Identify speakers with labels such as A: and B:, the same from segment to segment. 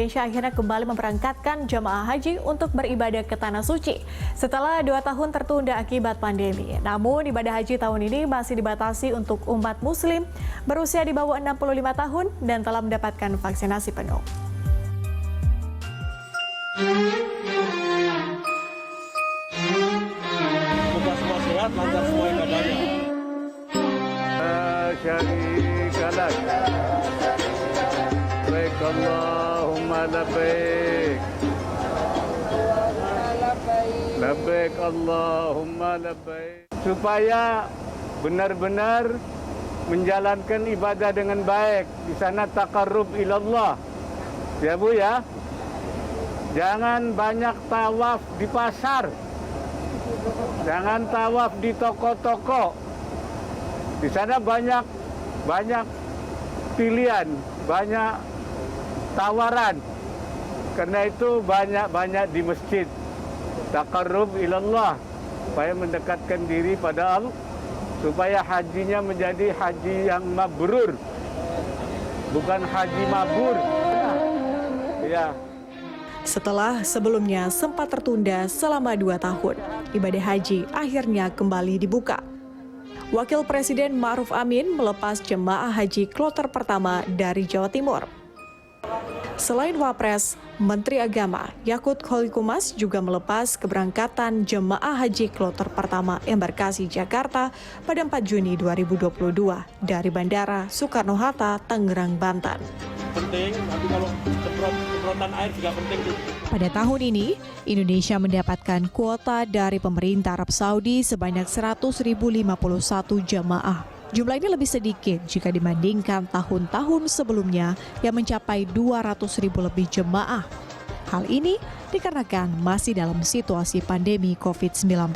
A: Indonesia akhirnya kembali memberangkatkan jemaah haji untuk beribadah ke Tanah Suci setelah 2 tahun tertunda akibat pandemi. Namun ibadah haji tahun ini masih dibatasi untuk umat muslim berusia di bawah 65 tahun dan telah mendapatkan vaksinasi penuh.
B: Semoga semua sehat, lancar semua ibadahnya.
C: Syarikalah. Labbaik Allahumma labbaik. Labbaik Allahumma labbaik. Supaya benar-benar menjalankan ibadah dengan baik. Di sana taqarrub ilallah. Ya Bu ya. Jangan banyak tawaf di pasar. Jangan tawaf di toko-toko. Di sana banyak pilihan, banyak tawaran. Karena itu banyak di masjid. Taqarrub ilallah, supaya mendekatkan diri pada Allah, supaya hajinya menjadi haji yang mabrur, bukan haji mabur. Ya.
A: Setelah sebelumnya sempat tertunda selama 2 tahun, ibadah haji akhirnya kembali dibuka. Wakil Presiden Ma'ruf Amin melepas jemaah haji kloter pertama dari Jawa Timur. Selain Wapres, Menteri Agama Yakut Khalikumas juga melepas keberangkatan jemaah haji kloter pertama embarkasi Jakarta pada 4 Juni 2022 dari Bandara Soekarno-Hatta, Tangerang, Banten.
B: Penting, tapi kalau semprotan air juga penting.
A: Pada tahun ini, Indonesia mendapatkan kuota dari pemerintah Arab Saudi sebanyak 100.051 jamaah. Jumlah ini lebih sedikit jika dibandingkan tahun-tahun sebelumnya yang mencapai 200.000 lebih jemaah. Hal ini dikarenakan masih dalam situasi pandemi COVID-19.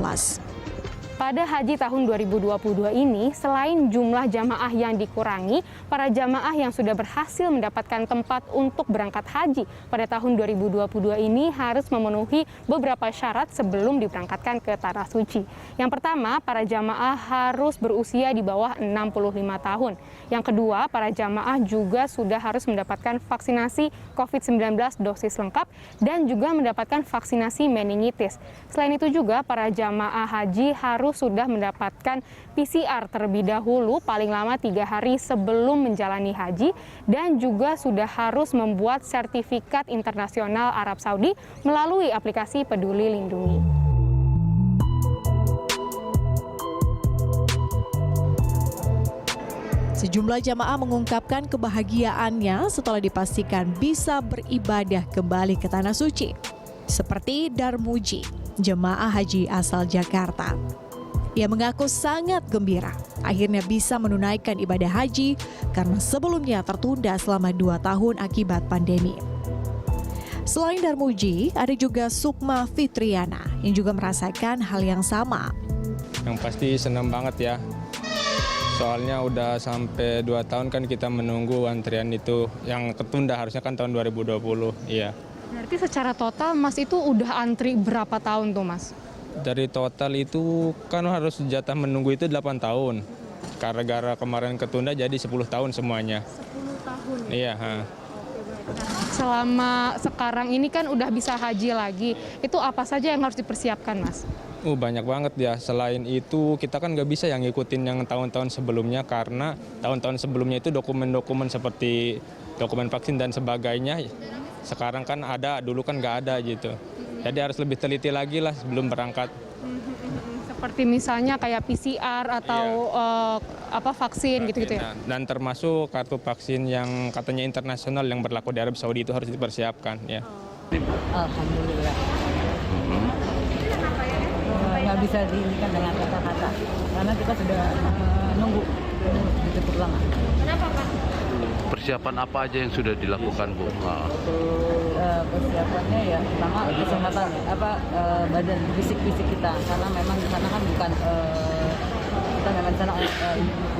D: Pada haji tahun 2022 ini, selain jumlah jamaah yang dikurangi, para jamaah yang sudah berhasil mendapatkan tempat untuk berangkat haji pada tahun 2022 ini harus memenuhi beberapa syarat sebelum diberangkatkan ke Tanah Suci. Yang pertama, para jamaah harus berusia di bawah 65 tahun. Yang kedua, para jamaah juga sudah harus mendapatkan vaksinasi COVID-19 dosis lengkap dan juga mendapatkan vaksinasi meningitis. Selain itu juga, para jamaah haji harus sudah mendapatkan PCR terlebih dahulu paling lama 3 hari sebelum menjalani haji dan juga sudah harus membuat sertifikat internasional Arab Saudi melalui aplikasi Peduli Lindungi.
A: Sejumlah jamaah mengungkapkan kebahagiaannya setelah dipastikan bisa beribadah kembali ke Tanah Suci. Seperti Darmuji, jemaah haji asal Jakarta. Ia mengaku sangat gembira akhirnya bisa menunaikan ibadah haji karena sebelumnya tertunda selama 2 tahun akibat pandemi. Selain Darmuji, ada juga Sukma Fitriana yang juga merasakan hal yang sama.
E: Yang pasti senang banget ya. Soalnya udah sampai 2 tahun kan kita menunggu antrian itu yang tertunda, harusnya kan tahun 2020. Iya.
D: Berarti secara total Mas itu udah antri berapa tahun tuh Mas?
E: Dari total itu kan harus jatah menunggu itu 8 tahun. Gara-gara kemarin ketunda jadi 10 tahun semuanya.
D: 10 tahun?
E: Iya.
D: Selama sekarang ini kan udah bisa haji lagi, itu apa saja yang harus dipersiapkan Mas?
E: Banyak banget ya. Selain itu kita kan nggak bisa yang ngikutin yang tahun-tahun sebelumnya karena tahun-tahun sebelumnya itu dokumen-dokumen seperti dokumen vaksin dan sebagainya. Sekarang kan ada, dulu kan nggak ada gitu. Jadi harus lebih teliti lagi lah sebelum berangkat.
D: Seperti misalnya kayak PCR atau vaksin gitu-gitu ya?
E: Dan termasuk kartu vaksin yang katanya internasional yang berlaku di Arab Saudi itu harus dipersiapkan ya.
F: Alhamdulillah. Nggak bisa diinginkan dengan kata-kata karena kita sudah nunggu cukup lama.
D: Kenapa Pak?
G: Persiapan apa aja yang sudah dilakukan Bu?
F: Persiapannya ya pertama kesehatan badan fisik kita karena memang di sana kan bukan kita memang di sana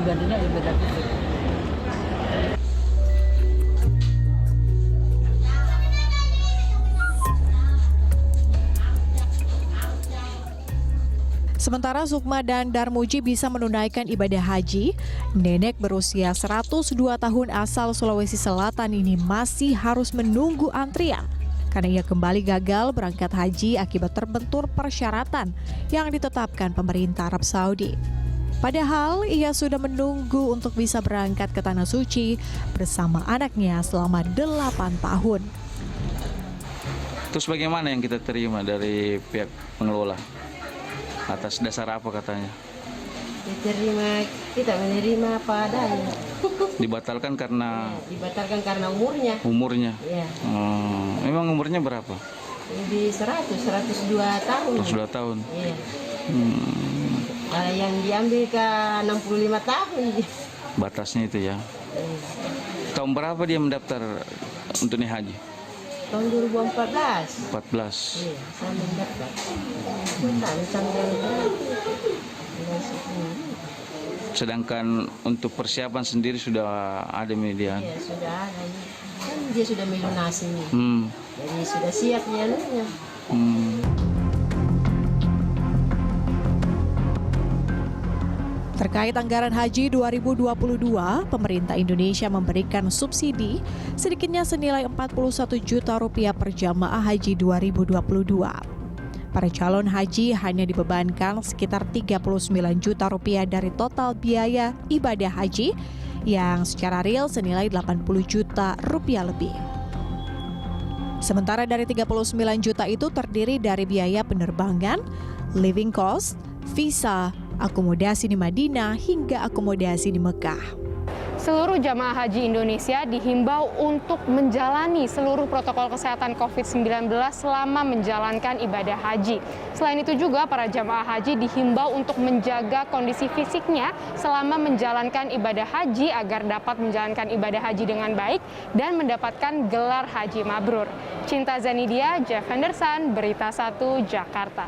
F: ibadahnya ibadah fisik.
A: Sementara Sukma dan Darmuji bisa menunaikan ibadah haji, nenek berusia 102 tahun asal Sulawesi Selatan ini masih harus menunggu antrian karena ia kembali gagal berangkat haji akibat terbentur persyaratan yang ditetapkan pemerintah Arab Saudi. Padahal ia sudah menunggu untuk bisa berangkat ke Tanah Suci bersama anaknya selama 8 tahun.
H: Terus bagaimana yang kita terima dari pihak pengelola? Atas dasar apa katanya?
I: Kita menerima apa adanya.
H: Dibatalkan karena?
I: Dibatalkan karena umurnya.
H: Umurnya?
I: Iya.
H: Memang umurnya berapa?
I: Di 102 tahun.
H: 102 tahun?
I: Iya. Yang diambil ke 65 tahun.
H: Batasnya itu ya? Tahun berapa dia mendaftar untuk naik haji?
I: Tahun 2014.
H: 14.
I: Iya, saya mendaftar.
H: Sedangkan untuk persiapan sendiri sudah ada media?
I: Iya, sudah ada. Kan dia sudah melunasi. Jadi sudah siap nyalunya.
A: Terkait anggaran haji 2022, pemerintah Indonesia memberikan subsidi sedikitnya senilai 41 juta rupiah per jamaah haji 2022. Para calon haji hanya dibebankan sekitar 39 juta rupiah dari total biaya ibadah haji yang secara real senilai 80 juta rupiah lebih. Sementara dari 39 juta itu terdiri dari biaya penerbangan, living cost, visa, akomodasi di Madinah hingga akomodasi di Mekah.
D: Seluruh jamaah haji Indonesia dihimbau untuk menjalani seluruh protokol kesehatan COVID-19 selama menjalankan ibadah haji. Selain itu juga para jamaah haji dihimbau untuk menjaga kondisi fisiknya selama menjalankan ibadah haji agar dapat menjalankan ibadah haji dengan baik dan mendapatkan gelar haji mabrur. Cinta Zanidia, Jeff Henderson, Berita 1, Jakarta.